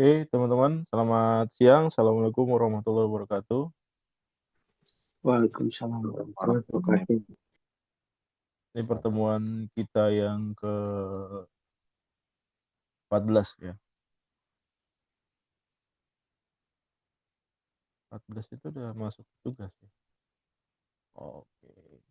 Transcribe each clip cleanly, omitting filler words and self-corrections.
Oke, teman-teman, selamat siang. Assalamualaikum warahmatullahi wabarakatuh. Waalaikumsalam warahmatullahi wabarakatuh. Ini pertemuan kita yang ke-14 ya. 14 itu udah masuk tugas ya. Oke.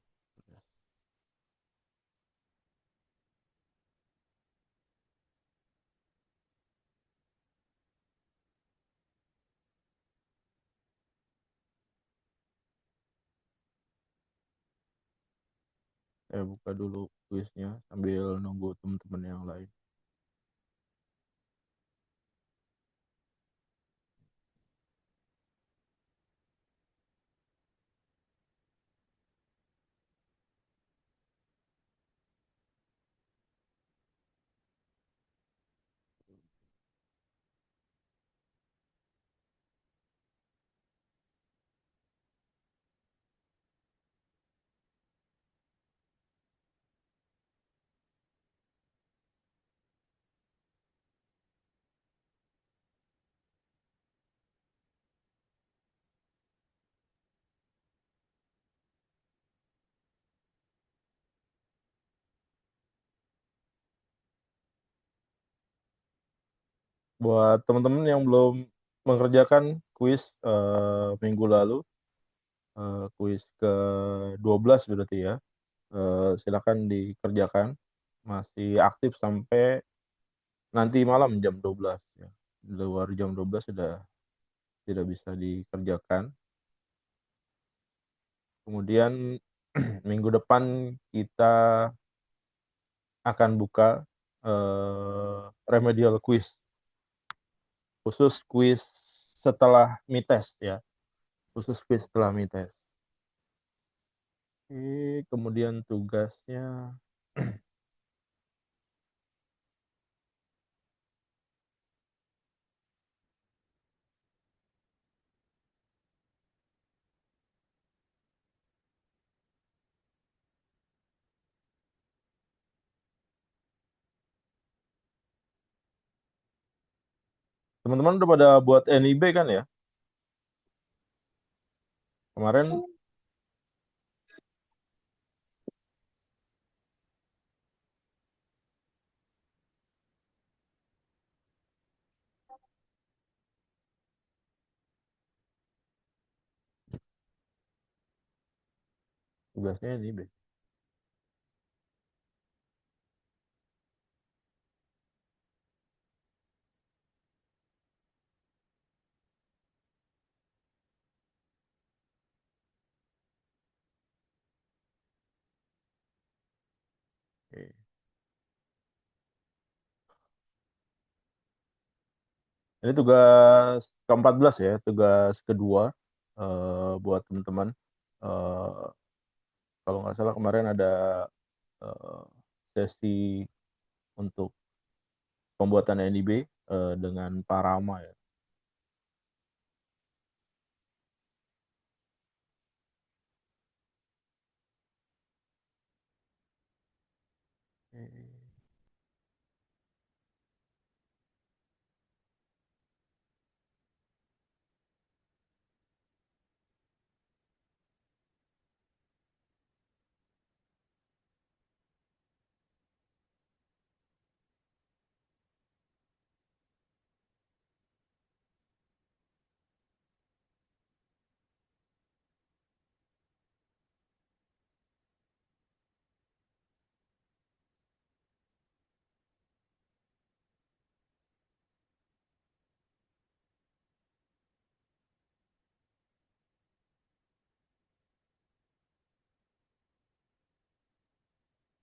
Saya buka dulu kuisnya sambil nunggu teman-teman yang lain. Buat teman-teman yang belum mengerjakan kuis minggu lalu, kuis ke-12 berarti ya, silakan dikerjakan. Masih aktif sampai nanti malam jam 12 ya. Di luar jam 12 sudah tidak bisa dikerjakan. Kemudian minggu depan kita akan buka remedial quiz, khusus quiz setelah mites ya, khusus quiz setelah mites. Oke, kemudian tugasnya teman-teman udah pada buat NIB kan ya? Kemarin tugasnya NIB. Oke. Ini tugas ke-14 ya, tugas kedua buat teman-teman. Eh, Kalau nggak salah kemarin ada eh, sesi untuk pembuatan NIB dengan Pak Rama ya.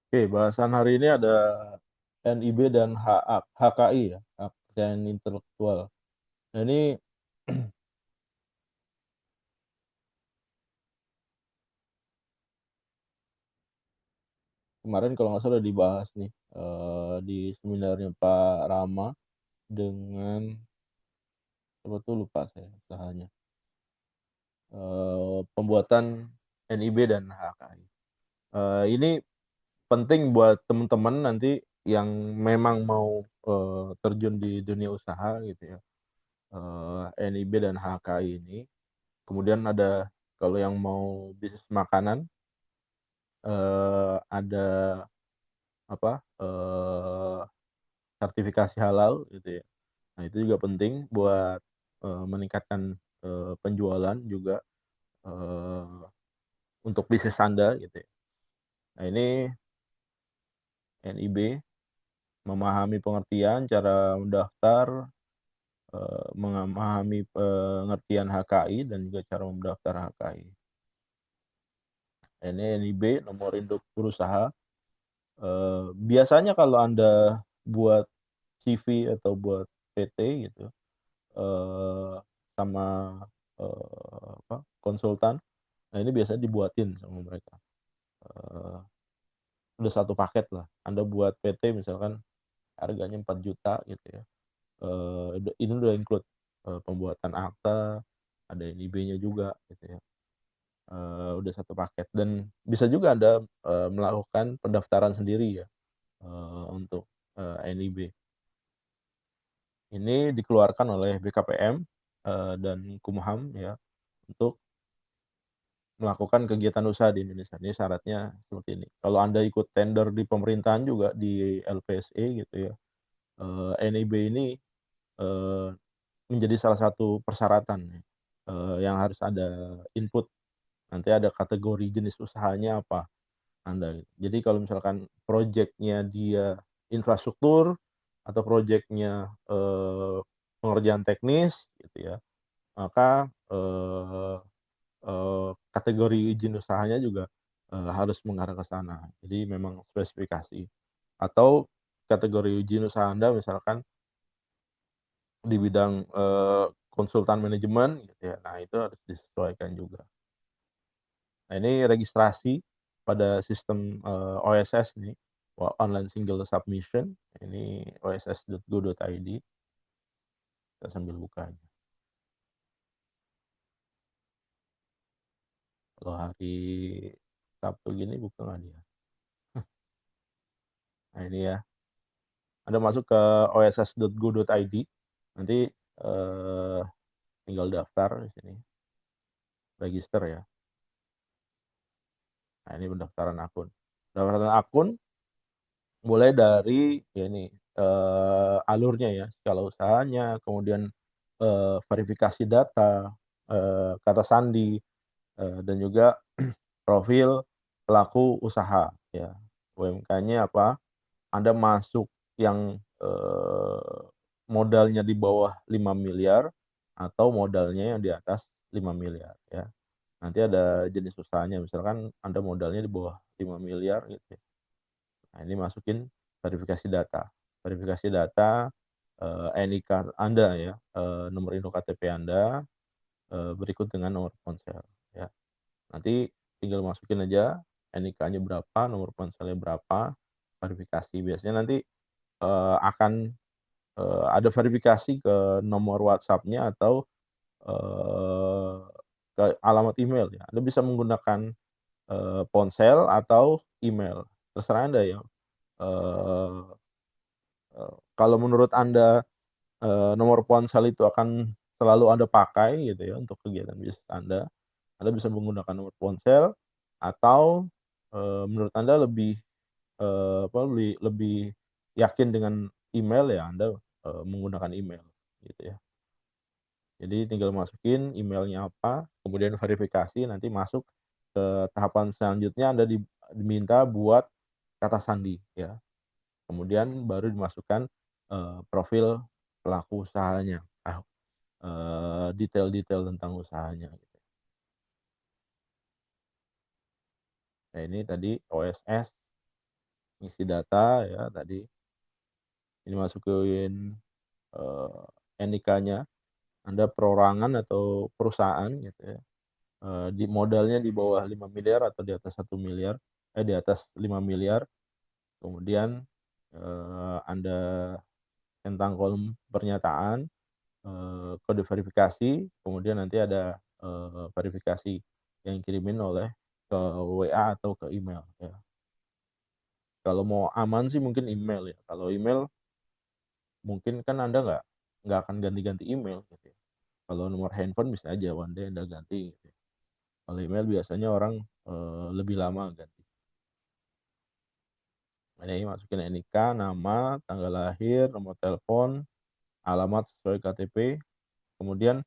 Oke, bahasan hari ini ada NIB dan HKI ya, hak kekayaan intelektual. Nah ini kemarin kalau nggak salah dibahas nih di seminarnya Pak Rama dengan apa tuh lupa saya usahanya, pembuatan NIB dan HKI. Ini penting buat teman-teman nanti yang memang mau terjun di dunia usaha gitu ya. NIB dan HKI ini. Kemudian ada kalau yang mau bisnis makanan, ada apa, sertifikasi halal gitu ya. Nah, itu juga penting buat, meningkatkan, penjualan juga, eee, untuk bisnis Anda gitu ya. Nah, ini NIB memahami pengertian, cara mendaftar, memahami pengertian HKI dan juga cara mendaftar HKI. Ini NIB, nomor induk berusaha. Biasanya kalau Anda buat CV atau buat PT gitu, eee, sama, konsultan, nah ini biasanya dibuatin sama mereka, eee, udah satu paket lah. Anda buat PT misalkan harganya 4 juta gitu ya, ini udah include, pembuatan akta, ada NIB-nya juga gitu ya, udah satu paket dan bisa juga Anda, melakukan pendaftaran sendiri ya, untuk, NIB. Ini dikeluarkan oleh BKPM, dan Kumham ya, untuk melakukan kegiatan usaha di Indonesia. Ini syaratnya seperti ini. Kalau Anda ikut tender di pemerintahan juga di LPSE gitu ya, NIB ini, eee, menjadi salah satu persyaratan ya, yang harus ada input. Nanti ada kategori jenis usahanya apa Anda gitu. Jadi kalau misalkan projeknya dia infrastruktur atau projeknya, pengerjaan teknis gitu ya, maka, kategori izin usahanya juga, harus mengarah ke sana. Jadi memang spesifikasi. Atau kategori izin usaha Anda misalkan di bidang, konsultan manajemen gitu ya, nah itu harus disesuaikan juga. Nah ini registrasi pada sistem, OSS nih, Online Single Submission, ini oss.go.id, kita sambil buka aja. Kalau hari Sabtu gini buka nggak dia? Nah ini ya, Anda masuk ke oss.go.id, nanti, tinggal daftar di sini, register ya. Nah ini pendaftaran akun. Pendaftaran akun mulai dari ya ini, alurnya ya, skala usahanya, kemudian, verifikasi data, kata sandi, dan juga profil pelaku usaha ya, UMK-nya apa, Anda masuk yang, modalnya di bawah 5 miliar atau modalnya yang di atas 5 miliar ya. Nanti ada jenis usahanya, misalkan Anda modalnya di bawah 5 miliar gitu ya. Nah ini masukin verifikasi data. Verifikasi data, NIK Anda ya, nomor induk KTP Anda, berikut dengan nomor ponsel ya. Nanti tinggal masukin aja NIK-nya berapa, nomor ponselnya berapa, verifikasi. Biasanya nanti, akan, ada verifikasi ke nomor WhatsApp-nya atau, eee, ke alamat email ya. Anda bisa menggunakan, ponsel atau email, terserah Anda ya. Eee kalau menurut Anda, nomor ponsel itu akan selalu Anda pakai gitu ya untuk kegiatan bisnis Anda bisa menggunakan nomor ponsel atau, menurut Anda lebih, lebih lebih yakin dengan email ya Anda, menggunakan email gitu ya. Jadi tinggal masukin emailnya apa, kemudian verifikasi nanti masuk ke tahapan selanjutnya Anda diminta buat kata sandi ya. Kemudian baru dimasukkan, profil pelaku usahanya, detail-detail tentang usahanya gitu. Nah ini tadi OSS, ngisi data ya tadi, ini masukin, NIK-nya, Anda perorangan atau perusahaan gitu ya, di modalnya di bawah 5 miliar atau di atas 1 miliar, di atas 5 miliar, kemudian, Anda centang kolom pernyataan, kode verifikasi, kemudian nanti ada, verifikasi yang kirimin oleh ke WA atau ke email ya. Kalau mau aman sih mungkin email ya, kalau email mungkin kan Anda nggak akan ganti-ganti email gitu ya. Kalau nomor handphone bisa aja one day Anda ganti gitu ya. Kalau email biasanya orang lebih lama ganti. Ini masukin NIK, nama, tanggal lahir, nomor telepon, alamat sesuai KTP, kemudian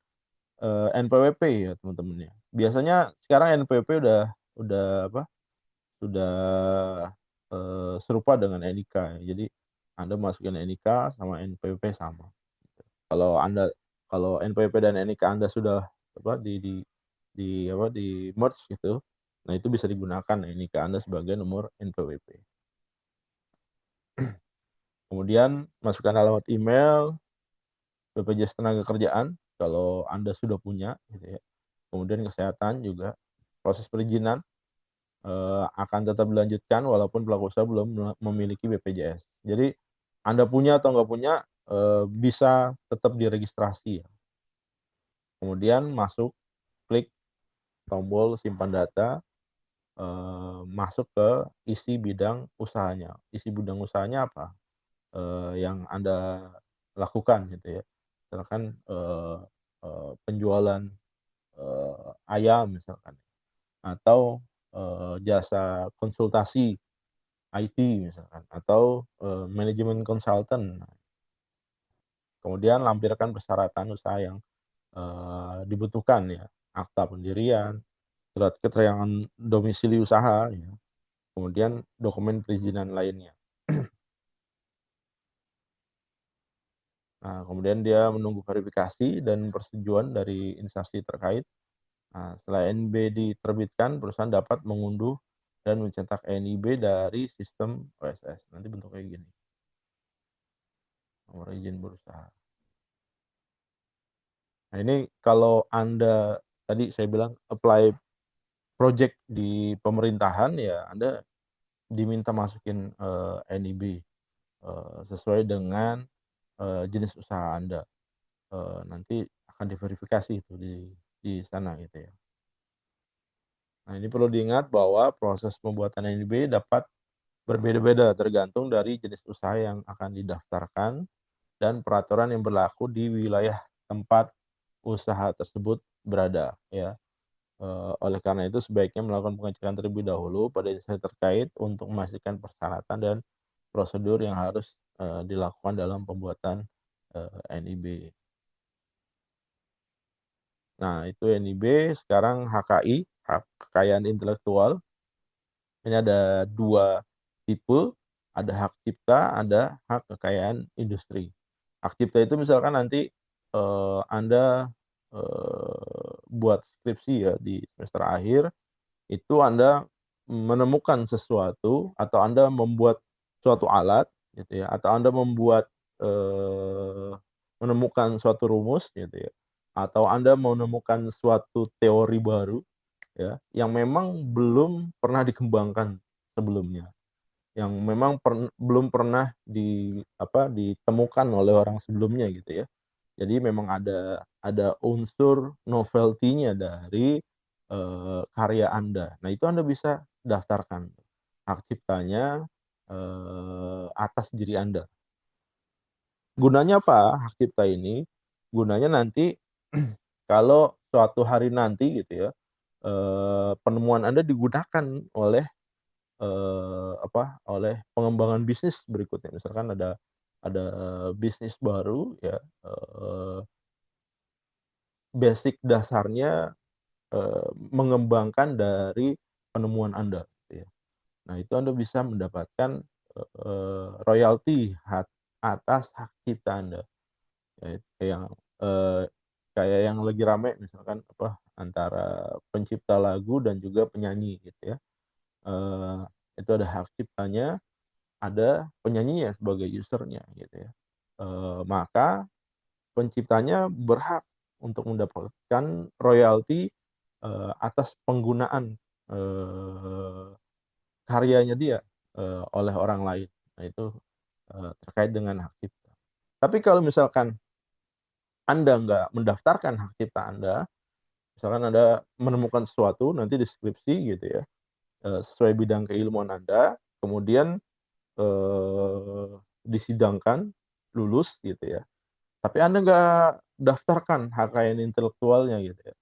NPWP ya teman-teman ya. Biasanya sekarang NPWP udah apa? Sudah serupa dengan NIK ya. Jadi Anda masukin NIK sama NPWP sama. Kalau NPWP dan NIK Anda sudah apa di merge gitu, nah itu bisa digunakan NIK Anda sebagai nomor NPWP. Kemudian masukkan alamat email, BPJS Tenagakerjaan kalau Anda sudah punya gitu ya. Kemudian kesehatan juga. Proses perizinan akan tetap dilanjutkan walaupun pelaku usaha belum memiliki BPJS. Jadi Anda punya atau nggak punya bisa tetap diregistrasi ya. Kemudian masuk, klik tombol simpan data, masuk ke isi bidang usahanya. Isi bidang usahanya apa yang Anda lakukan gitu ya. Misalkan penjualan ayam misalkan, atau jasa konsultasi IT misalkan, atau manajemen konsultan. Kemudian lampirkan persyaratan usaha yang dibutuhkan ya, akta pendirian, surat keterangan domisili usaha, ya, kemudian dokumen perizinan lainnya. Nah, kemudian dia menunggu verifikasi dan persetujuan dari instansi terkait. Nah, setelah NIB diterbitkan, perusahaan dapat mengunduh dan mencetak NIB dari sistem OSS. Nanti bentuknya gini. Nomor izin berusaha. Nah, ini kalau Anda tadi saya bilang apply project di pemerintahan ya Anda diminta masukin NIB sesuai dengan jenis usaha Anda. Nanti akan diverifikasi itu di sana gitu ya. Nah, ini perlu diingat bahwa proses pembuatan NIB dapat berbeda-beda tergantung dari jenis usaha yang akan didaftarkan dan peraturan yang berlaku di wilayah tempat usaha tersebut berada ya. Oleh karena itu sebaiknya melakukan pengecekan terlebih dahulu pada instansi terkait untuk memastikan persyaratan dan prosedur yang harus dilakukan dalam pembuatan NIB. Nah, itu NIB, sekarang HKI, hak kekayaan intelektual. Ini ada 2 tipe, ada hak cipta, ada hak kekayaan industri. Hak cipta itu misalkan nanti Anda buat skripsi ya di semester akhir, itu Anda menemukan sesuatu atau Anda membuat suatu alat gitu ya, atau Anda menemukan suatu rumus gitu ya, atau Anda menemukan suatu teori baru ya, yang memang belum pernah dikembangkan sebelumnya, yang memang belum pernah ditemukan oleh orang sebelumnya gitu ya. Jadi memang ada unsur novelty-nya dari karya Anda. Nah, itu Anda bisa daftarkan hak ciptanya atas diri Anda. Gunanya apa hak cipta ini? Gunanya nanti kalau suatu hari nanti gitu ya, penemuan Anda digunakan oleh oleh pengembangan bisnis berikutnya. Misalkan ada bisnis baru ya, basic dasarnya mengembangkan dari penemuan Anda gitu ya. Nah, itu Anda bisa mendapatkan royalti atas hak cipta Anda. Ya, eee, kayak yang lagi rame misalkan antara pencipta lagu dan juga penyanyi gitu ya. Eee, itu ada hak ciptanya, ada penyanyinya sebagai user-nya gitu ya. Maka penciptanya berhak untuk mendapatkan royalti atas penggunaan eee, karyanya dia oleh orang lain. Nah, itu terkait dengan hak cipta. Tapi kalau misalkan Anda nggak mendaftarkan hak cipta Anda, misalkan Anda menemukan sesuatu nanti di skripsi gitu ya, sesuai bidang keilmuan Anda, kemudian disidangkan, lulus gitu ya. tapi Anda nggak daftarkan HKN intelektualnya gitu ya.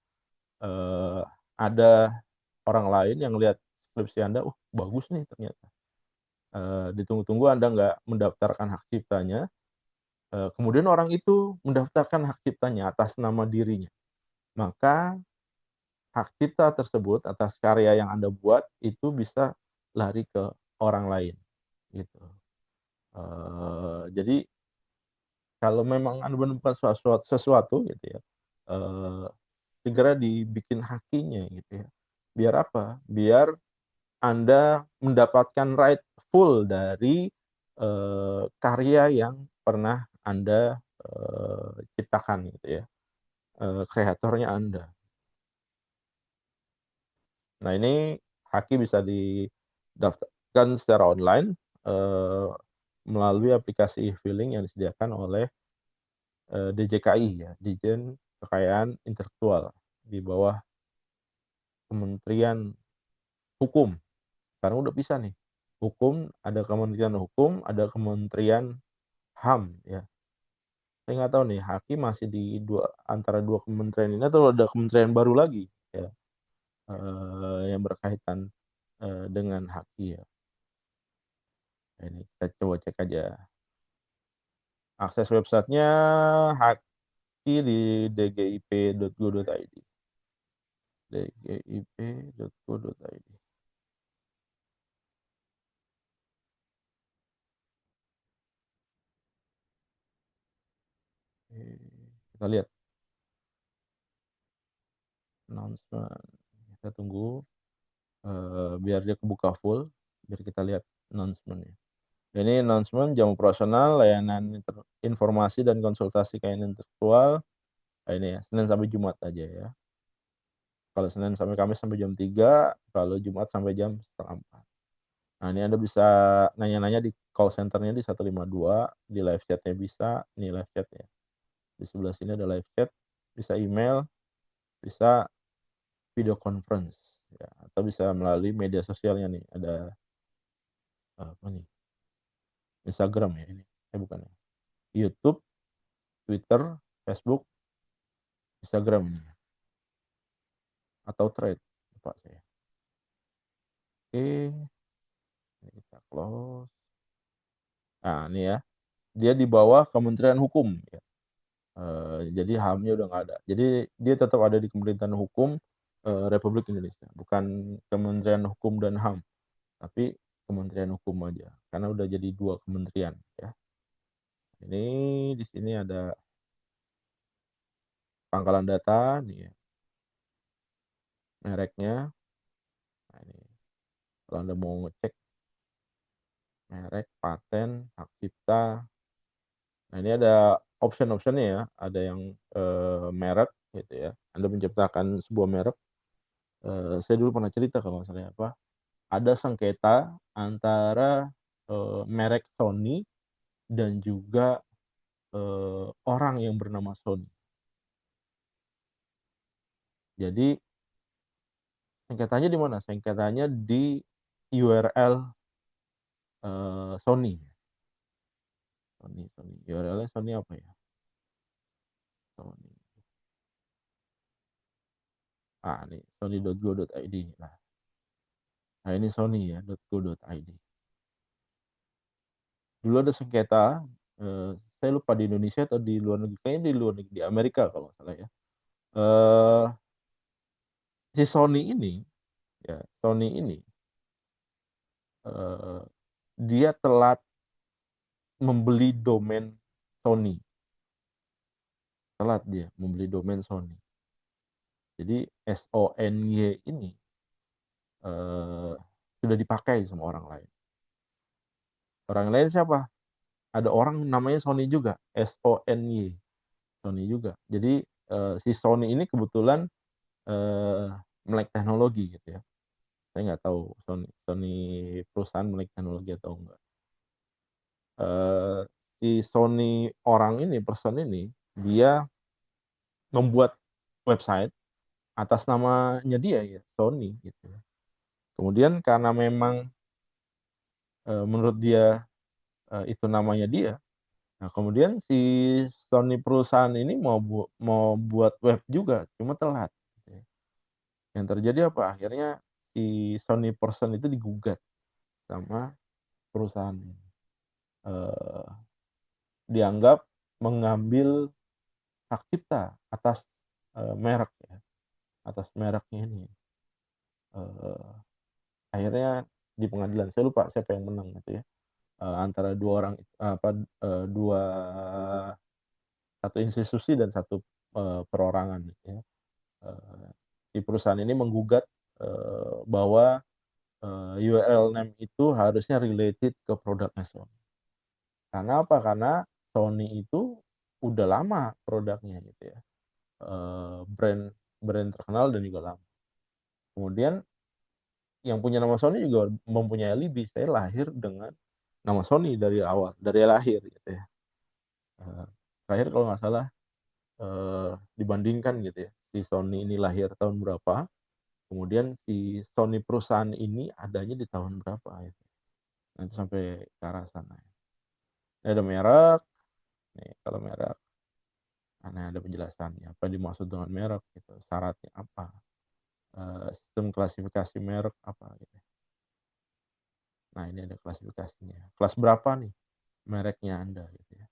Ada orang lain yang lihat skripsi Anda, bagus nih ternyata. Ditunggu-tunggu Anda nggak mendaftarkan hak ciptanya, kemudian orang itu mendaftarkan hak ciptanya atas nama dirinya. Maka hak cipta tersebut atas karya yang Anda buat itu bisa lari ke orang lain gitu. Jadi kalau memang Anda menemukan sesuatu gitu ya, segera dibikin hakinya gitu ya. Biar apa? Biar Anda mendapatkan right full dari karya yang pernah Anda ciptakan gitu ya. Kreatornya Anda. Nah, ini haki bisa didaftarkan secara online melalui aplikasi e-filing yang disediakan oleh DJKI ya, Ditjen Kekayaan Intelektual di bawah Kementerian Hukum. Sekarang udah bisa nih. Hukum, ada Kementerian Hukum, ada Kementerian HAM ya. Saya nggak tahu nih, haki masih di antara dua kementerian ini atau ada kementerian baru lagi ya, yang berkaitan dengan haki ya. Ini kita coba cek aja. Akses websitenya haki di dgip.go.id. dgip.go.id. Kita lihat announcement. Kita tunggu biar dia kebuka full, biar kita lihat announcement-nya. Ini announcement jam operasional layanan informasi dan konsultasi kekayaan intelektual. Nah, ini ya, Senin sampai Jumat aja ya. Kalau Senin sampai Kamis sampai jam 3, kalau Jumat sampai jam setengah 4. Nah, ini Anda bisa nanya-nanya di call center-nya di 152, di live chat-nya bisa, ini live chat ya. Di sebelah sini ada live chat, bisa email, bisa video conference ya, atau bisa melalui media sosialnya nih. Ada apa nih? Instagram ya ini. Bukan ya. YouTube, Twitter, Facebook, Instagram ini. Atau Thread, lupa saya. Oke, ini kita close. Nah, ini ya. Dia di bawah Kementerian Hukum ya. Jadi HAM-nya udah nggak ada. Jadi dia tetap ada di Kementerian Hukum Republik Indonesia, bukan Kementerian Hukum dan HAM, tapi Kementerian Hukum aja, karena udah jadi dua kementerian ya. Ini di sini ada pangkalan data nih ya, mereknya. Nah, ini kalau Anda mau ngecek merek, paten, hak cipta. Nah, ini ada option-optionnya ya, ada yang merek gitu ya. Anda menciptakan sebuah merek. Saya dulu pernah cerita kalau misalnya apa, ada sengketa antara merek Sony dan juga orang yang bernama Sony. Jadi sengketanya di mana? Sengketanya di URL Sony. Sony. URL-nya Sony apa ya? Sony. Ini sony.go.id. Nah, ini Sony ya, .go.id. Dulu ada sengketa, saya lupa di Indonesia atau di luar negeri, kayaknya di luar negeri, di Amerika kalau nggak salah ya. Si Sony ini, ya, Sony ini dia telat membeli domain Sony. Telat dia membeli domain Sony. Jadi SONY ini sudah dipakai sama orang lain. Orang lain siapa? Ada orang namanya Sony juga, SONY. Sony juga. Jadi si Sony ini kebetulan melek teknologi gitu ya. Saya nggak tahu Sony perusahaan melek teknologi atau enggak. Si Sony orang ini, person ini, dia membuat website atas namanya dia ya, Sony gitu. Kemudian karena memang menurut dia itu namanya dia, nah kemudian si Sony perusahaan ini mau buat web juga, cuma telat. Yang terjadi apa? Akhirnya si Sony person itu digugat sama perusahaan ini. Dianggap mengambil hak cipta atas merek ya, atas mereknya ini. Akhirnya di pengadilan, saya lupa siapa yang menang gitu ya, antara dua orang, satu institusi dan satu perorangan gitu ya. Si perusahaan ini menggugat bahwa URL name itu harusnya related ke produknya Sony. Karena apa? Karena Sony itu udah lama produknya gitu ya, brand terkenal dan juga lama. Kemudian yang punya nama Sony juga mempunyai alibi, saya lahir dengan nama Sony dari awal, dari lahir gitu ya. Terakhir kalau nggak salah dibandingkan gitu ya, si Sony ini lahir tahun berapa, kemudian si Sony perusahaan ini adanya di tahun berapa gitu. Nanti sampai ke arah sana. Ini ada merek, nih kalau merek, nah ada penjelasannya apa dimaksud dengan merek gitu, syaratnya apa, sistem klasifikasi merek apa gitu. Nah ini ada klasifikasinya, kelas berapa nih mereknya Anda gitu ya.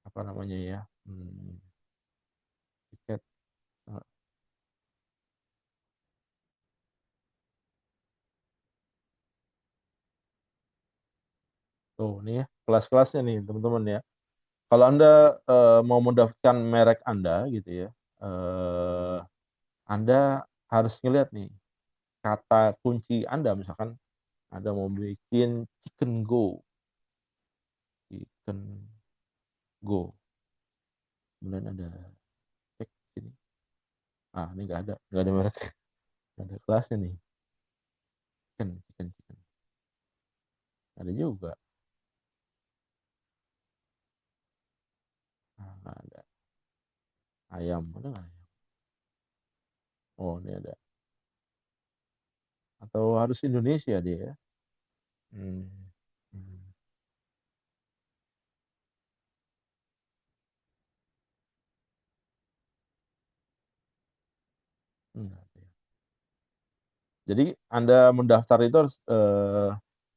Apa namanya ya, tiket, tuh nih ya kelas-kelasnya nih teman-teman ya. Kalau Anda mau mendaftarkan merek Anda gitu ya, Anda harus ngelihat nih kata kunci Anda, misalkan Anda mau bikin Chicken Go, kemudian ada cek sini, ini nggak ada merek, nggak ada kelasnya nih, chicken, ada juga, nggak ada, ayam, ada nggak ayam? Oh ini ada, atau harus Indonesia dia ya? Hmm. Hmm. Enggak ada ya. Jadi Anda mendaftar itu harus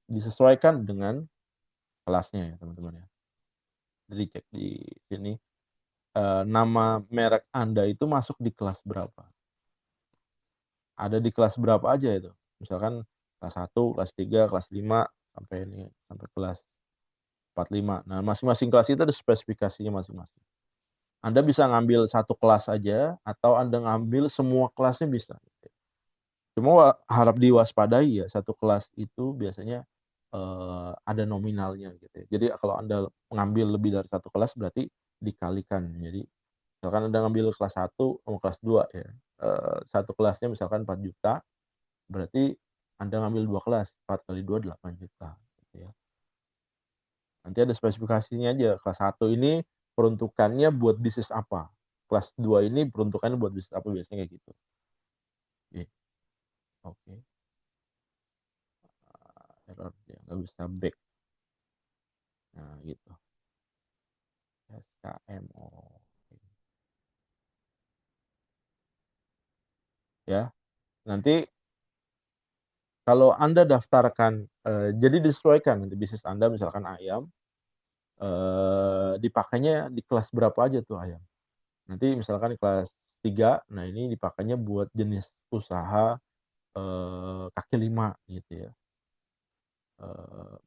disesuaikan dengan kelasnya ya teman-teman ya. Jadi cek di sini nama merek Anda itu masuk di kelas berapa. Ada di kelas berapa aja itu. Misalkan kelas 1, kelas 3, kelas 5 sampai kelas 45. Nah, masing-masing kelas itu ada spesifikasinya masing-masing. Anda bisa ngambil satu kelas aja atau Anda ngambil semua kelasnya bisa. Cuma harap diwaspadai ya, satu kelas itu biasanya ada nominalnya gitu ya. Jadi kalau Anda mengambil lebih dari satu kelas berarti dikalikan. Jadi misalkan Anda ngambil kelas 1 sama kelas 2 ya. Satu kelasnya misalkan 4 juta, berarti Anda ngambil dua kelas, 4 kali 2 8 juta gitu ya. Nanti ada spesifikasinya aja. Kelas 1 ini peruntukannya buat bisnis apa. Kelas 2 ini peruntukannya buat bisnis apa, biasanya kayak gitu. Oke. Oke. Error dia nggak bisa back. Nah gitu. SKMO. Ya. Nanti kalau Anda daftarkan, jadi disesuaikan nanti bisnis Anda misalkan ayam, dipakainya di kelas berapa aja tuh ayam. Nanti misalkan di kelas 3, nah ini dipakainya buat jenis usaha kaki lima gitu ya.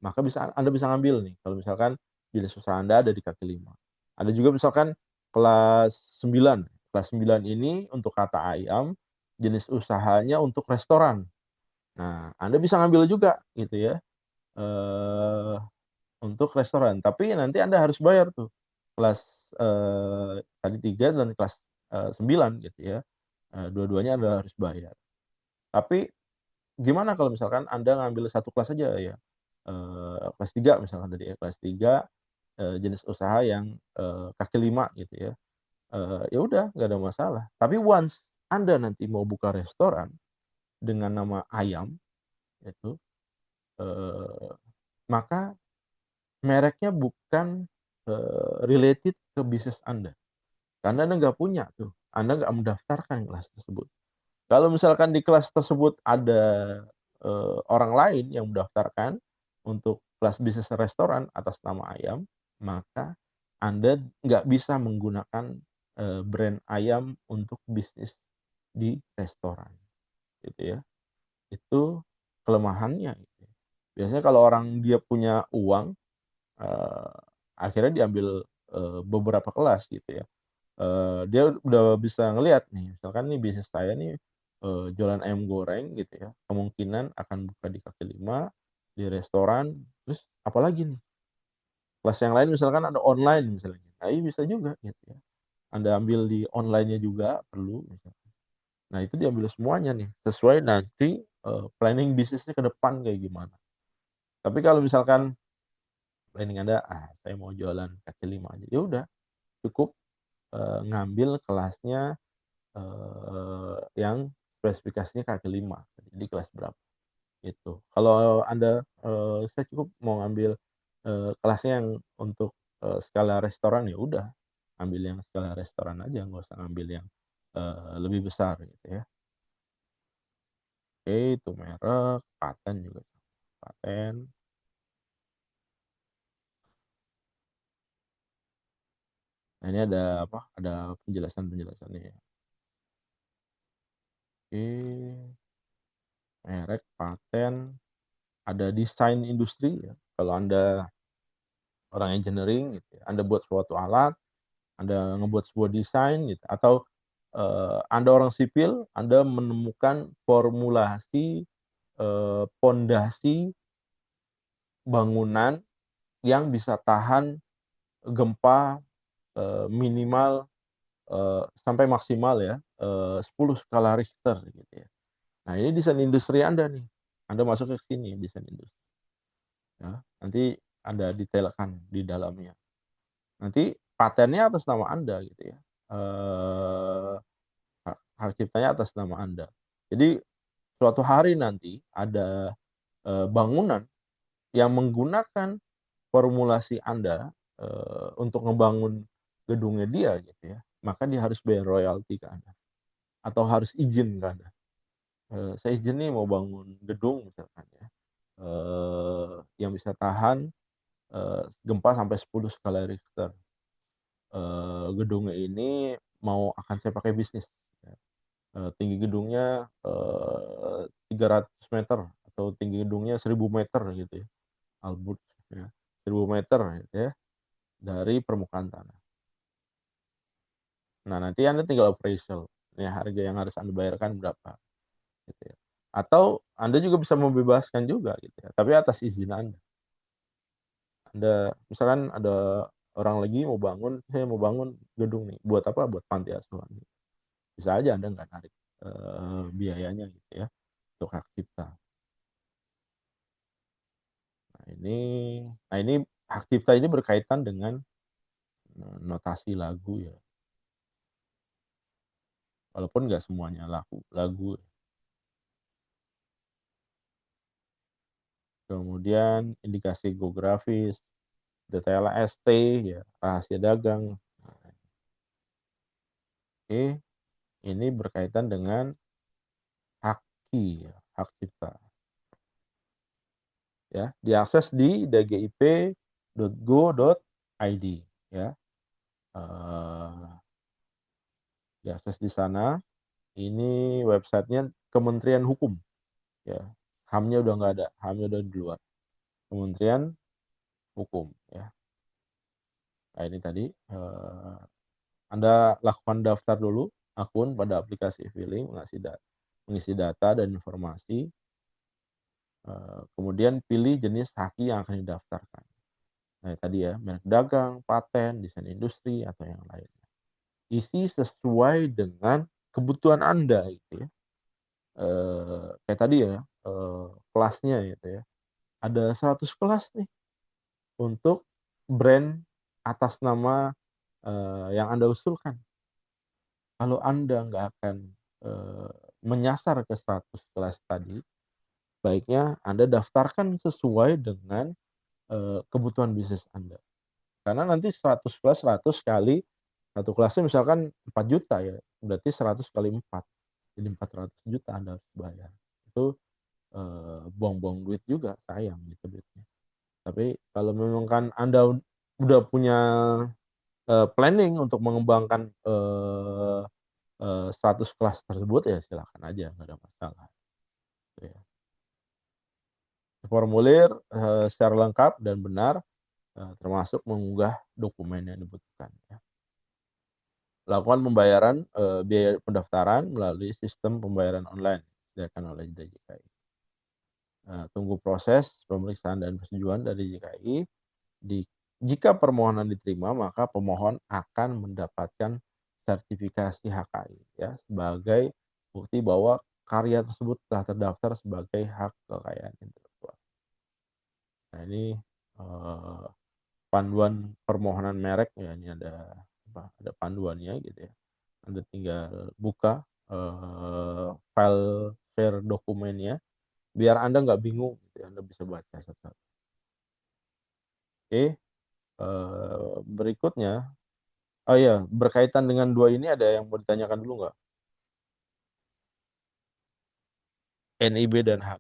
Maka Anda bisa ngambil nih kalau misalkan jenis usaha Anda ada di kaki lima. Ada juga misalkan kelas 9. Kelas 9 ini untuk kata ayam, jenis usahanya untuk restoran. Nah, Anda bisa ngambil juga gitu ya, untuk restoran. Tapi nanti Anda harus bayar tuh kelas tadi 3 dan kelas 9 gitu ya. Dua-duanya Anda harus bayar. Tapi gimana kalau misalkan Anda ngambil satu kelas aja ya, kelas 3 misalkan tadi ya, kelas 3 jenis usaha yang kaki lima gitu ya. Ya udah nggak ada masalah. Tapi once Anda nanti mau buka restoran dengan nama ayam itu, maka mereknya bukan related ke bisnis Anda. Karena Anda nggak punya tuh, Anda nggak mendaftarkan kelas tersebut. Kalau misalkan di kelas tersebut ada orang lain yang mendaftarkan untuk kelas bisnis restoran atas nama ayam, maka Anda nggak bisa menggunakan brand ayam untuk bisnis di restoran, gitu ya. Itu kelemahannya, gitu ya. Biasanya kalau orang dia punya uang, eee, akhirnya diambil beberapa kelas, gitu ya. Dia udah bisa ngelihat nih, misalkan nih bisnis saya nih, jualan ayam goreng gitu ya, kemungkinan akan buka di kaki lima, di restoran, terus apalagi nih, kelas yang lain misalkan ada online misalnya. Nah, ini bisa juga gitu ya, Anda ambil di online-nya juga perlu misalkan. Nah, itu diambil semuanya nih, sesuai nanti, planning bisnisnya ke depan kayak gimana. Tapi kalau misalkan planning Anda, saya mau jualan kaki lima aja, ya udah cukup, ngambil kelasnya yang spesifikasinya kaki lima, jadi kelas berapa, gitu. Kalau Anda, saya cukup mau ngambil, kelasnya yang untuk, skala restoran, ya udah, ambil yang skala restoran aja, nggak usah ngambil yang, lebih besar gitu ya. Oke, itu merek, paten juga, paten. Nah, ini ada apa, ada penjelasan-penjelasannya ya. Oke, merek, paten, ada desain industri ya, kalau Anda orang engineering gitu ya, Anda buat suatu alat, Anda ngebuat sebuah desain gitu, atau, Anda orang sipil, Anda menemukan formulasi, pondasi bangunan yang bisa tahan gempa, minimal, sampai maksimal ya, 10 skala Richter gitu ya. Nah, ini desain industri Anda nih, Anda masuk ke sini desain industri ya, nanti Anda detailkan di dalamnya. Nanti patennya atas nama Anda gitu ya, hak ciptanya atas nama Anda. Jadi suatu hari nanti ada, bangunan yang menggunakan formulasi Anda, untuk ngebangun gedungnya dia gitu ya, maka dia harus bayar royalti ke Anda, atau harus izin ke Anda. "Saya izin nih mau bangun gedung," misalkan ya, "yang bisa tahan, gempa sampai 10 skala Richter. Gedungnya ini akan saya pakai bisnis." Ya. Tinggi gedungnya, 300 meter atau tinggi gedungnya 1000 meter gitu ya, Albut ya, 1000 meter gitu ya, dari permukaan tanah. Nah, nanti Anda tinggal appraisal, nih harga yang harus Anda bayarkan berapa, gitu ya. Atau Anda juga bisa membebaskan juga gitu ya, tapi atas izin Anda. Misalkan ada orang lagi mau bangun, "Saya mau bangun gedung nih," buat apa? Buat panti asuhan. Bisa aja Anda nggak narik, biayanya gitu ya, untuk hak cipta. Nah ini nah ini hak cipta ini berkaitan dengan, notasi lagu ya, walaupun nggak semuanya lagu. Kemudian indikasi geografis, detail ST ya, rahasia dagang. Nah, oke, ini berkaitan dengan ya, hak cipta ya, diakses di dgip.go.id ya, eee, diakses di sana. Ini websitenya Kementerian Hukum ya, HAM-nya udah nggak ada, HAM-nya udah di luar, Kementerian Hukum ya. Nah ini tadi, Anda lakukan daftar dulu akun pada aplikasi e-filing, mengisi data dan informasi, kemudian pilih jenis haki yang akan didaftarkan. Nah tadi ya, merek dagang, paten, desain industri, atau yang lain. Isi sesuai dengan kebutuhan Anda gitu ya, kayak tadi ya, kelasnya gitu ya, ada 100 kelas nih untuk brand atas nama, yang Anda usulkan. Kalau Anda nggak akan, eee, menyasar ke 100 kelas tadi, baiknya Anda daftarkan sesuai dengan kebutuhan bisnis Anda. Karena nanti 100 kelas 100 kali satu kelasnya misalkan 4 juta ya, berarti 100 kali 4, jadi 400 juta Anda harus bayar. Itu buang-buang duit juga, sayang gitu duitnya. Tapi kalau memang kan Anda udah punya planning untuk mengembangkan 100 kelas tersebut ya silakan aja, nggak ada masalah. Gitu ya. Formulir secara lengkap dan benar, termasuk mengunggah dokumen yang dibutuhkan. Ya. Lakukan pembayaran biaya pendaftaran melalui sistem pembayaran online disediakan oleh DJKI. Tunggu proses pemeriksaan dan persetujuan dari DJKI. Jika permohonan diterima, maka pemohon akan mendapatkan sertifikasi HKI ya sebagai bukti bahwa karya tersebut telah terdaftar sebagai hak kekayaan intelektual. Nah ini panduan permohonan merek ya, ini ada panduannya gitu ya. Anda tinggal buka file share dokumennya biar Anda nggak bingung gitu ya, Anda bisa baca satu-satu. Oke, berikutnya, oh iya, berkaitan dengan dua ini ada yang mau ditanyakan dulu nggak? NIB dan hak.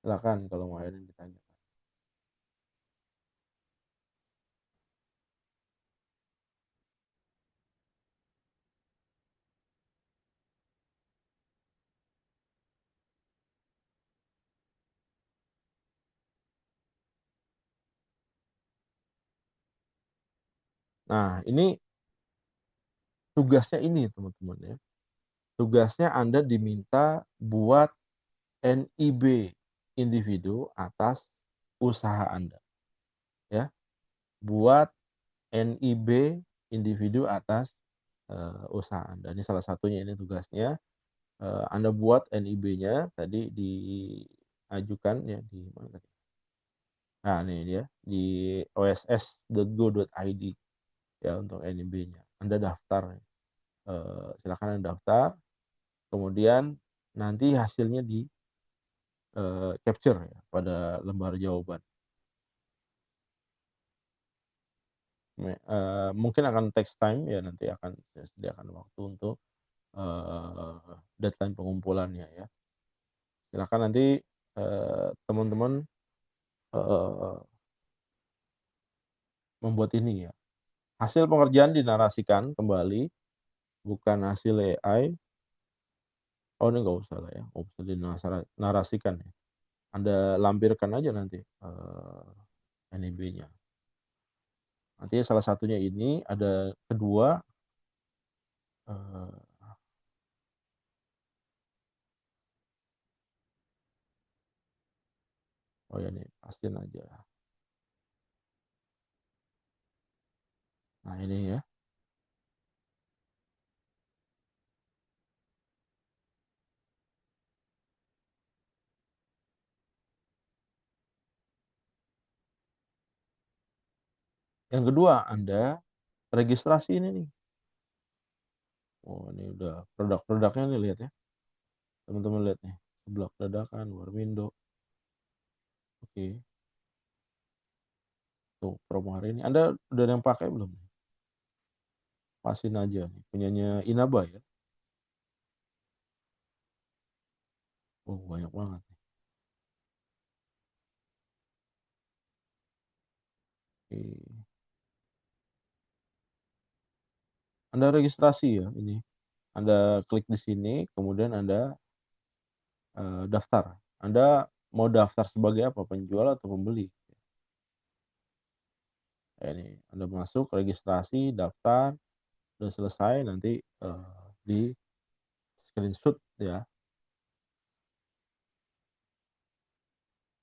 Silakan kalau mau ada yang ditanya. Nah, ini tugasnya ini teman-teman ya. Tugasnya Anda diminta buat NIB individu atas usaha Anda. Ya. Buat NIB individu atas usaha Anda. Ini salah satunya ini tugasnya. Anda buat NIB-nya tadi diajukan ya di mana tadi? Nah, ini dia di oss.go.id ya untuk NIB-nya. Anda daftar. Silakan Anda daftar. Kemudian nanti hasilnya di capture ya pada lembar jawaban. Mungkin akan text time ya, nanti akan saya sediakan waktu untuk deadline pengumpulannya ya. Silakan nanti teman-teman membuat ini ya. Hasil pengerjaan dinarasikan kembali, bukan hasil AI. Oh ini nggak usah lah ya, nggak usah dinarasikan ya. Anda lampirkan aja nanti NIB-nya. Nanti salah satunya ini ada kedua oh ya nih pastiin aja. Nah ini ya. Yang kedua Anda registrasi ini nih. Oh ini udah produk-produknya nih, lihat ya. Teman-teman lihat nih. Blok dadakan, Warmindo. Oke. Tuh promo hari ini. Anda udah yang pakai belum? Pasin aja nih. Punyanya Inaba ya. Oh banyak banget. Oke. Anda registrasi ya ini. Anda klik di sini, kemudian Anda daftar. Anda mau daftar sebagai apa? Penjual atau pembeli? Ya, ini Anda masuk, registrasi, daftar, udah selesai, nanti di screenshot ya.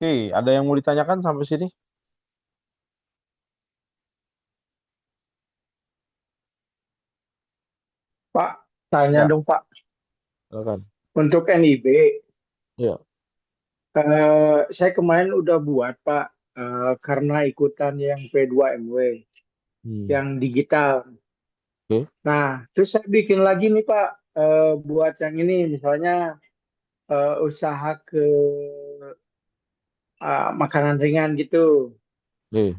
Oke, ada yang mau ditanyakan sampai sini? Pak, tanya Ya, dong Pak. silakan. Untuk NIB, Ya. saya kemarin udah buat Pak, karena ikutan yang P2MW, yang digital. Oke. Nah, terus saya bikin lagi nih Pak, buat yang ini, misalnya usaha ke makanan ringan gitu. Oke.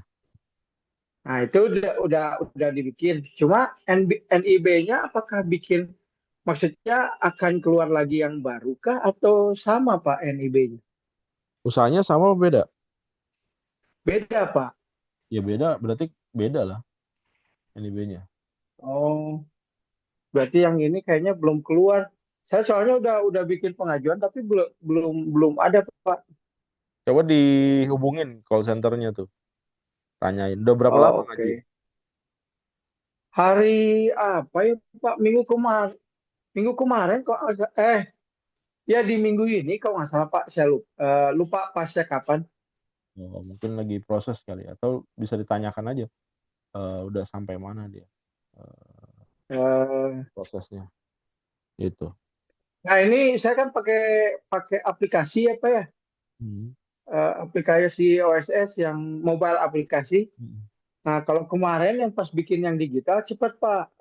Nah, itu udah dibikin. Cuma NIB-nya apakah bikin, maksudnya akan keluar lagi yang baru kah atau sama Pak NIB-nya? Usahanya sama apa beda? Beda Pak. Ya beda, berarti beda lah NIB-nya. Oh, berarti yang ini kayaknya belum keluar. Saya soalnya udah bikin pengajuan tapi belum belum belum ada Pak. Coba dihubungin call centernya tuh, tanyain. Udah berapa lama Oh, ngajuin? oke. Hari apa ya Pak? Minggu kemarin kok ya di minggu ini kalau nggak salah Pak. Saya lupa pasnya kapan. Oh, mungkin lagi proses kali ya. Atau bisa ditanyakan aja, udah sampai mana dia Eh, prosesnya. Gitu. Nah, ini saya kan pakai pakai aplikasi apa ya? Hmm. Aplikasi OSS yang mobile aplikasi. Hmm. Nah, kalau kemarin yang pas bikin yang digital cepat Pak,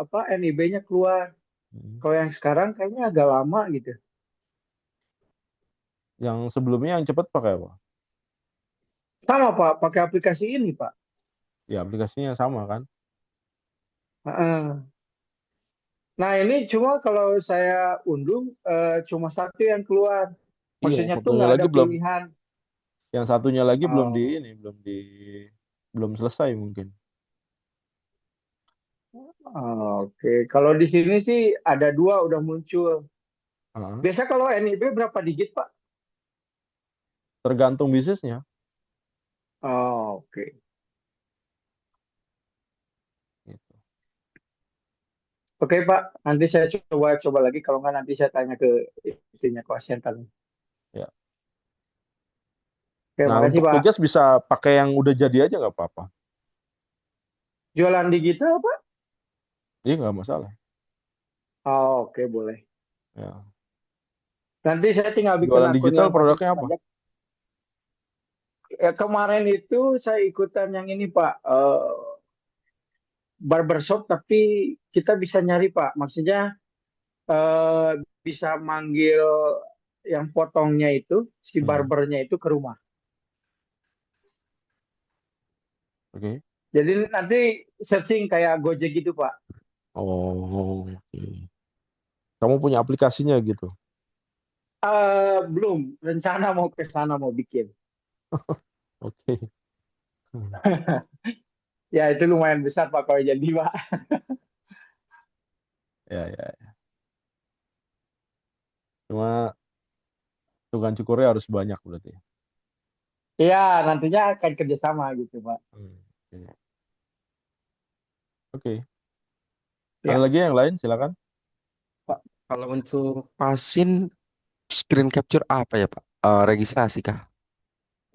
apa NIB-nya keluar. Hmm. Kalau yang sekarang kayaknya agak lama gitu. Yang sebelumnya yang cepat pakai apa? Sama Pak, pakai aplikasi ini Pak. Ya aplikasinya sama kan? Heeh. Nah, ini cuma kalau saya unduh cuma satu yang keluar. Iya, Maksudnya tuh satunya nggak ada lagi belum, pilihan. yang satunya lagi belum di Oh, ini, belum selesai mungkin. oke. Kalau di sini sih ada dua udah muncul. Ah, Biasa kalau NIB berapa digit Pak? tergantung bisnisnya. Oh, oke. Gitu. Oke Pak, nanti saya coba lagi. Kalau nggak nanti saya tanya ke istrinya call center. Ya. Oke, Nah, makasih untuk Pak. tugas bisa pakai yang udah jadi aja nggak apa-apa. Jualan digital Pak? Iya nggak masalah. Oh, oke boleh. Ya. Nanti saya tinggal bikin Jualan akun digital yang produknya positif apa? aja. Kemarin itu saya ikutan yang ini Pak, barbershop tapi kita bisa nyari Pak. Maksudnya eh, bisa manggil yang potongnya itu, si Hmm. barbernya itu ke rumah. Oke. Jadi nanti searching kayak Gojek gitu Pak. Oh, oke. Kamu punya aplikasinya gitu. Belum, rencana mau ke sana mau bikin. Oke. Hmm. Ya itu lumayan besar Pak kalau jadi Pak. Ya, ya, ya. Cuma tukang cukurnya harus banyak berarti. Iya, nantinya akan kerjasama gitu Pak. Hmm. Oke. Oke. Ada Ya, lagi yang lain? Silakan. Pak, kalau untuk pasin screen capture apa ya Pak? Registrasi kah?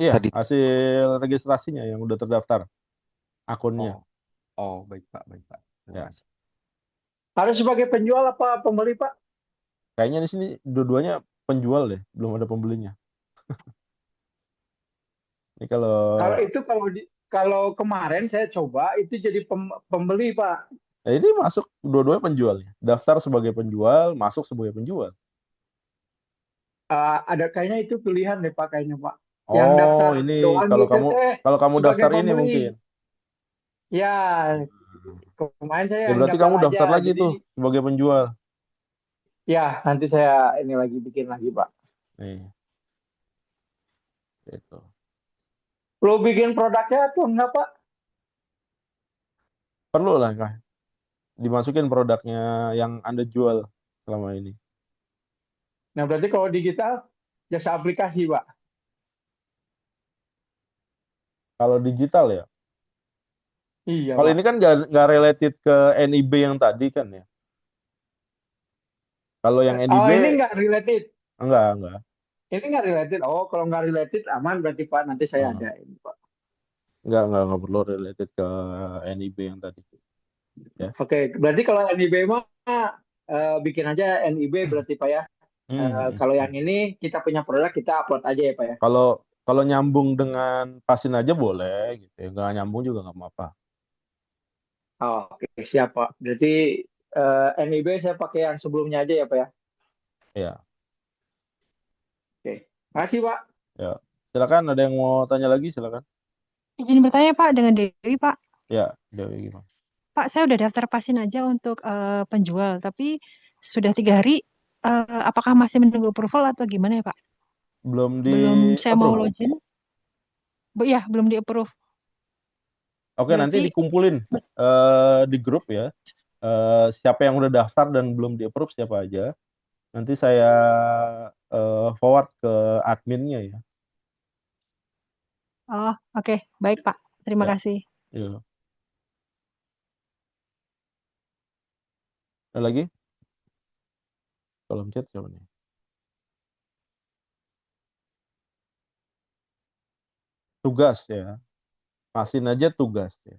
Iya, Tadi. hasil registrasinya yang udah terdaftar akunnya. Oh, oh baik Pak, baik Pak. Terima Ya. kasih. harus sebagai penjual apa pembeli Pak? Kayaknya di sini dua-duanya penjual deh, belum ada pembelinya. Ini kalau Kalau itu kalau kemarin saya coba itu jadi pembeli Pak. ini masuk dua-duanya penjualnya. Daftar sebagai penjual, masuk sebagai penjual. Ada kayaknya itu pilihan deh Pak kayaknya Pak. Yang Oh, daftar ini doang kalau gitu kamu teh kalau kamu sebagai daftar ini mungkin. pembeli. Ya, kemarin saya Ya yang berarti daftar kamu aja. daftar lagi Jadi tuh sebagai penjual. ya nanti saya ini lagi bikin lagi Pak. Nih, itu. Perlu bikin produknya atau enggak Pak? Perlu lah, Kak. Dimasukin produknya yang Anda jual selama ini. Nah berarti kalau digital jasa aplikasi Pak. Kalau digital ya. Iya Kalau Pak. ini kan nggak related ke NIB yang tadi kan ya. Kalau yang Oh NIB ini nggak related. enggak. Ini nggak related. Oh kalau nggak related aman berarti Pak. Nanti saya Hmm. ada ini Pak. Enggak perlu related ke NIB yang tadi ya. Oke, berarti kalau NIB mah bikin aja NIB berarti Pak ya. Hmm. Kalau yang ini kita punya produk kita upload aja ya Pak ya. Kalau kalau nyambung dengan pasin aja boleh gitu ya. Nggak nyambung juga nggak apa-apa. Oh, oke siap Pak. Berarti NIB saya pakai yang sebelumnya aja ya Pak ya. Ya. Oke. Makasih, Pak. Ya, silakan ada yang mau tanya lagi, silakan. Izin bertanya Pak dengan Dewi Pak. Ya, Dewi gimana? Pak, saya udah daftar pasin aja untuk penjual, tapi sudah 3 hari. Apakah masih menunggu approval atau gimana ya Pak? Belum di Belum, saya mau approve. login. Ya, belum di approve. Oke, nanti Berarti dikumpulin di grup ya. Siapa yang udah daftar dan belum di approve siapa aja. Nanti saya forward ke adminnya ya. oh, oke, baik Pak. Terima Ya, kasih. ya. Ada lagi? Kolom chat siapa nih? Tugas ya. Pasin aja tugas ya.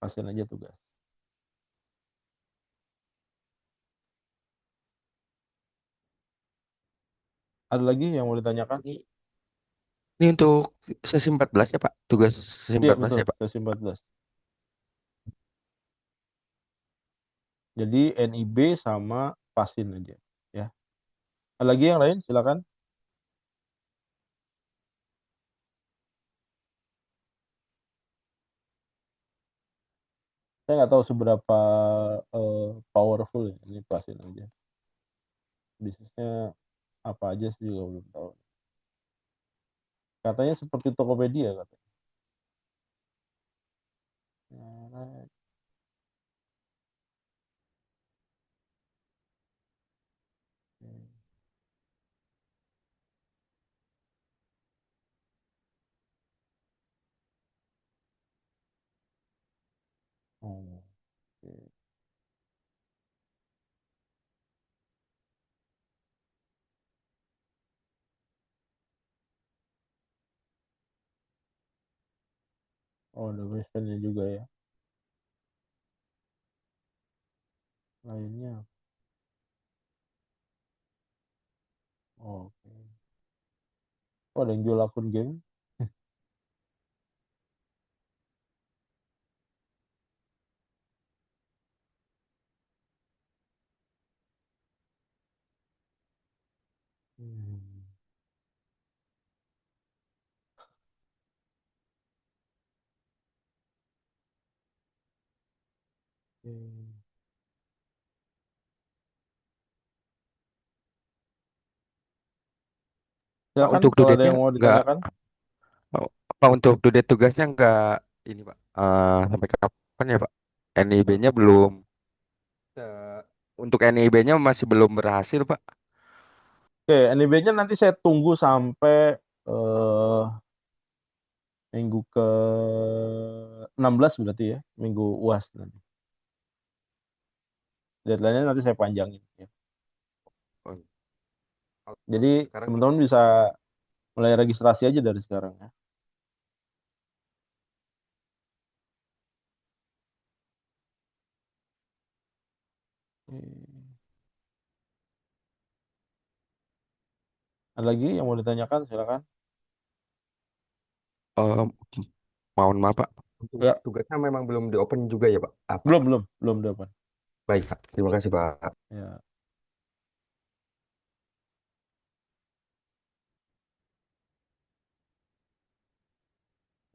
Pasin aja tugas. Ada lagi yang mau ditanyakan? Ini untuk sesi 14 ya Pak, tugas sesi Iya 14 betul, ya Pak. sesi 14. Jadi NIB sama Pasin aja ya. Ada lagi yang lain? Silakan. Saya nggak tahu seberapa powerful ya ini Pasin aja. Bisnisnya apa aja sih juga belum tahu. Katanya seperti Tokopedia katanya. Nah, oh, oke. Oh, ada versionnya juga ya. Lainnya. Oh, oke. Oh, ada yang jual akun game. Hmm, oke. Pak Silakan untuk kalau ada dudetnya yang mau nggak, ditanyakan. Pak untuk dudet tugasnya nggak ini Pak. Sampai kapan ya Pak? NIB-nya belum. eh, untuk NIB-nya masih belum berhasil Pak. Oke, NIB-nya nanti saya tunggu sampai eh, minggu ke 16 berarti ya, minggu UAS nanti. Deadline-nya nanti saya panjangin ya. Oh, Jadi sekarang teman-teman bisa mulai registrasi aja dari sekarang ya. Oke. Ada lagi yang mau ditanyakan? Silakan. eh, mohon maaf Pak. Untuk Ya, tugasnya memang belum di open juga ya Pak. Apa? belum dapat. Baik Pak. Terima kasih Pak. Ya,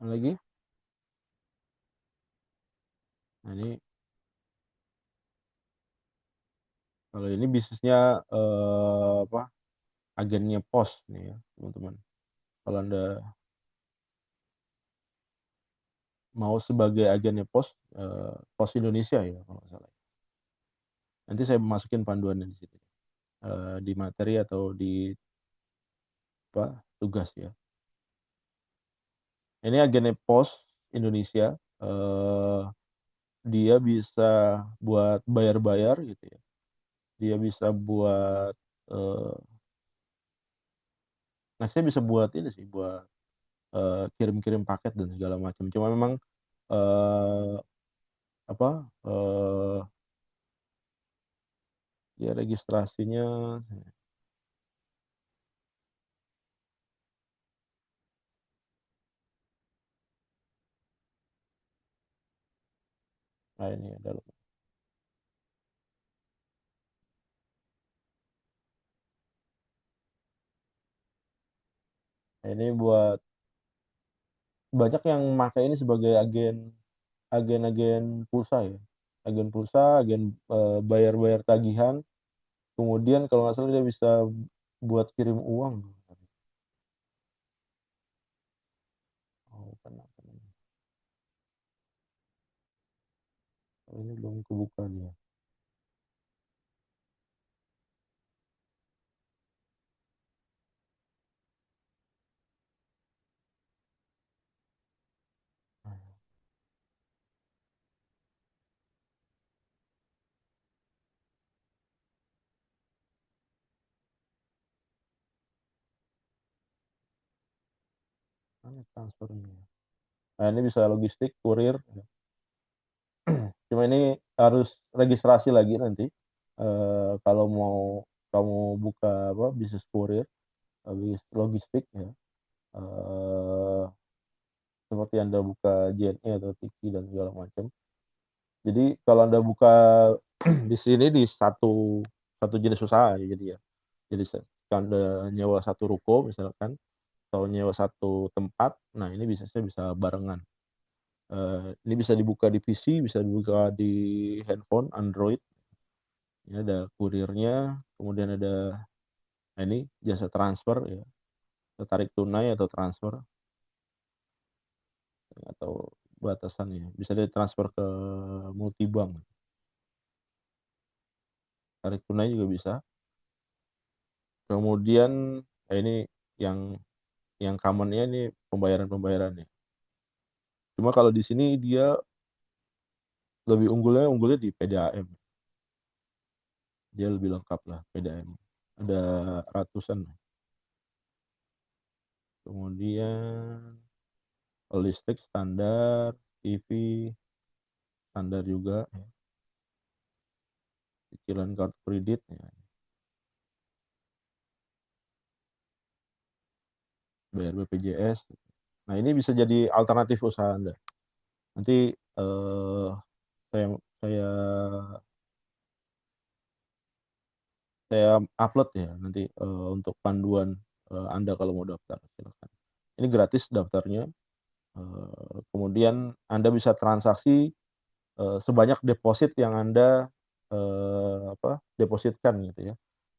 ada lagi? Nah, ini kalau ini bisnisnya apa? Agennya pos nih ya, teman-teman. Kalau Anda mau sebagai agennya pos, Pos Indonesia ya kalau nggak salah. Nanti saya masukin panduannya di situ. Di materi atau di apa tugas ya. Ini agennya pos Indonesia. eh, Dia bisa buat bayar-bayar gitu ya. Dia bisa buat eh, nah saya bisa buat ini sih buat kirim-kirim paket dan segala macam. Cuma memang eh, apa ya registrasinya nah ini ada Nah, ini buat banyak yang pakai ini sebagai agen pulsa ya. Agen pulsa, agen bayar-bayar tagihan. Kemudian kalau nggak salah dia bisa buat kirim uang. Oh, kenapa ini? Oh, ini belum kebuka dia. Mana transfernya? Nah, ini bisa logistik, kurir. Cuma ini harus registrasi lagi nanti. Kalau mau kamu buka apa bisnis kurir, logistik ya. Eh, Seperti Anda buka JNE atau Tiki dan segala macam. Jadi kalau Anda buka di sini di satu satu jenis usaha ya jadi ya. Jadi Anda nyewa satu ruko misalkan atau nyewa satu tempat, nah ini bisa barengan. Ini bisa dibuka di PC, bisa dibuka di handphone Android. Ini ada kurirnya, kemudian ada nah ini jasa transfer ya, tarik tunai atau transfer atau batasannya. Bisa ditransfer ke multibank. Tarik tunai juga bisa. Kemudian ini yang commonnya ini pembayarannya. Cuma kalau di sini dia lebih unggulnya di PDAM. Dia lebih lengkap lah PDAM. Ada ratusan. Kemudian listrik standar, TV standar juga, ya. Cicilan kartu kredit, ya. Bayar BPJS. Nah ini bisa jadi alternatif usaha Anda. Nanti saya saya saya upload ya nanti untuk panduan Anda kalau mau daftar. Silakan. Ini gratis daftarnya. Kemudian Anda bisa transaksi sebanyak deposit yang Anda depositkan gitu ya.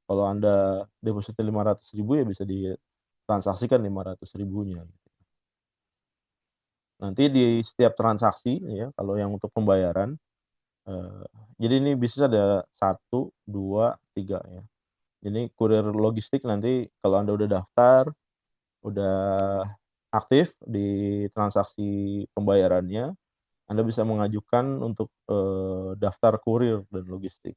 Kalau Anda depositnya 500.000 ya bisa ditransaksikan 500.000-nya. Nanti di setiap transaksi ya, kalau yang untuk pembayaran, eh, jadi ini bisa ada 1, 2, 3 ya. Jadi kurir logistik nanti kalau Anda udah daftar, udah aktif di transaksi pembayarannya, Anda bisa mengajukan untuk daftar kurir dan logistik.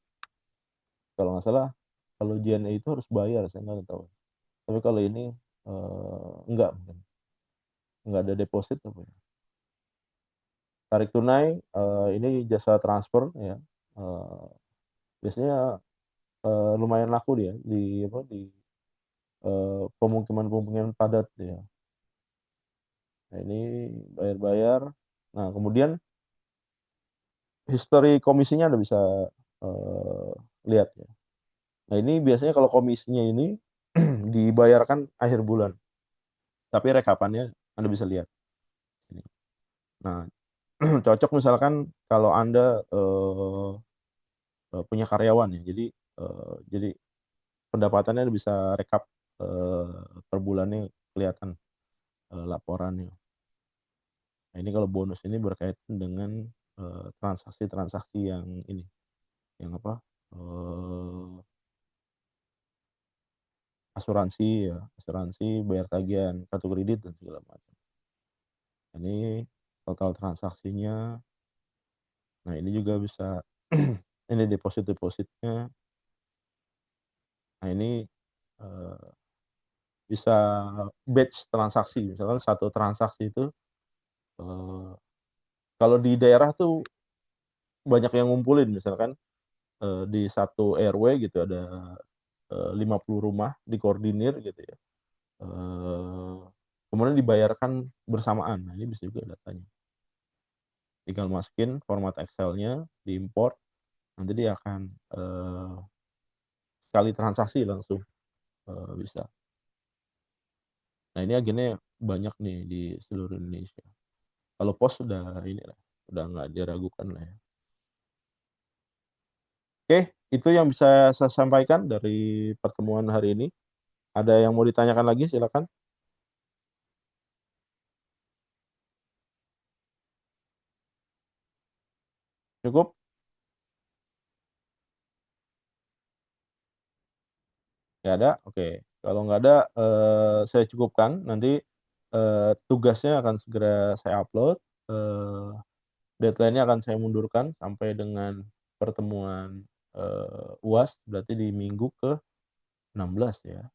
Kalau nggak salah, kalau JNE itu harus bayar, saya nggak tahu. Tapi kalau ini enggak, mungkin nggak ada deposit apa ya. Tarik tunai, ini jasa transfer ya. Eh, Biasanya lumayan laku dia di pemukiman-pemukiman padat ya. Nah, ini bayar-bayar. Nah, kemudian history komisinya Anda bisa eh, lihat ya. Nah, ini biasanya kalau komisinya ini dibayarkan akhir bulan. Tapi rekapannya Anda bisa lihat. Nah, cocok misalkan kalau Anda punya karyawan ya. Jadi pendapatannya bisa rekap per bulannya kelihatan laporannya. Nah, ini kalau bonus ini berkaitan dengan transaksi-transaksi yang ini, yang apa? Asuransi ya, asuransi, bayar tagihan, kartu kredit dan segala macam. Ini total transaksinya. Nah, ini juga bisa ini deposit-depositnya. Nah, ini eh, bisa batch transaksi. Misalkan satu transaksi itu eh, kalau di daerah tuh banyak yang ngumpulin misalkan di satu RW gitu ada 50 rumah dikoordinir gitu ya. Eh, Kemudian dibayarkan bersamaan. Nah, ini bisa juga datanya. Tinggal masukin format Excel-nya, diimport, nanti dia akan sekali transaksi langsung bisa. Nah ini agennya banyak nih di seluruh Indonesia. Kalau pos sudah ini lah, udah nggak diragukan lah ya. Oke, itu yang bisa saya sampaikan dari pertemuan hari ini. Ada yang mau ditanyakan lagi, silakan. Cukup? Nggak ada? Oke. Kalau nggak ada, saya cukupkan. Nanti tugasnya akan segera saya upload. Deadline-nya akan saya mundurkan sampai dengan pertemuan UAS, berarti di minggu ke-16 ya.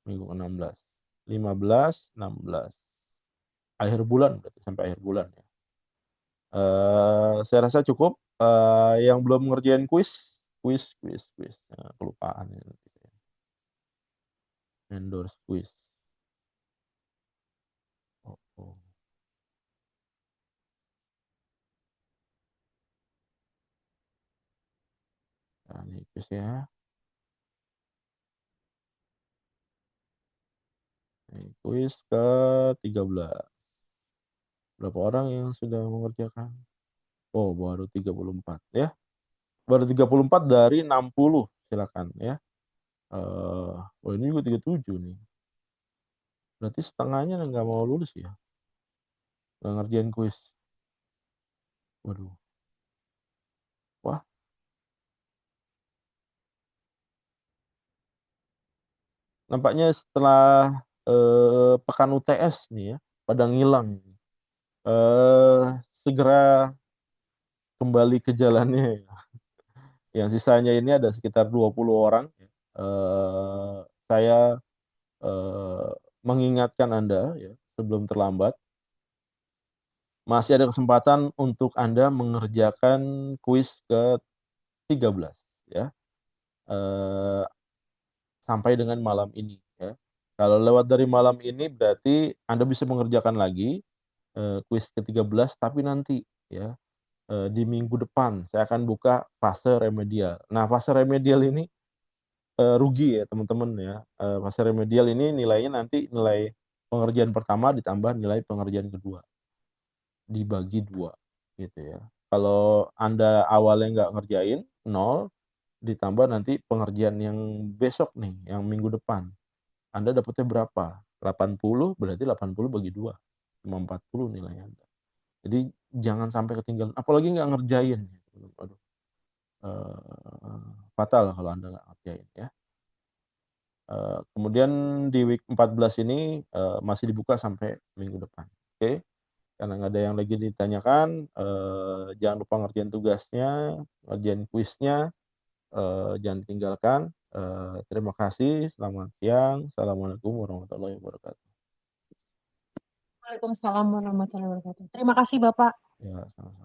Minggu ke-16. 15, 16. Akhir bulan, berarti sampai akhir bulan ya. Saya rasa cukup. Yang belum ngerjain kuis. Nah, kelupaan ya. Endorse kuis. Oh. Nah, ini kuis ya. Ini kuis ke-13. Berapa orang yang sudah mengerjakan? Oh, baru 34 ya. Baru 34 dari 60. Silakan ya. Oh ini juga 37 nih. Berarti setengahnya nggak mau lulus ya. Nggak ngerjain kuis. Waduh. Wah. Nampaknya setelah pekan UTS nih ya. Pada ngilang. Segera kembali ke jalannya. Yang sisanya ini ada sekitar 20 orang. Saya mengingatkan Anda ya, sebelum terlambat, masih ada kesempatan untuk Anda mengerjakan kuis ke-13 ya. Sampai dengan malam ini ya. Kalau lewat dari malam ini berarti Anda bisa mengerjakan lagi kuis ke-13, tapi nanti ya di minggu depan saya akan buka fase remedial. Nah, fase remedial ini rugi ya teman-teman ya. Fase remedial ini nilainya nanti nilai pengerjaan pertama ditambah nilai pengerjaan kedua. Dibagi 2 gitu ya. Kalau Anda awalnya nggak ngerjain 0, ditambah nanti pengerjaan yang besok nih, yang minggu depan. Anda dapatnya berapa? 80, berarti 80 bagi 2. Cuma 40 nilai Anda. Jadi jangan sampai ketinggalan, apalagi nggak ngerjain. Aduh, fatal kalau Anda nggak ngerjain ya. Kemudian di week 14 ini masih dibuka sampai minggu depan. Oke, karena nggak ada yang lagi ditanyakan, jangan lupa ngerjain tugasnya, ngerjain kuisnya, jangan tinggalkan. Terima kasih, selamat siang, assalamualaikum warahmatullahi wabarakatuh. Waalaikumsalam warahmatullahi wabarakatuh. Terima kasih Bapak. Ya, sama-sama.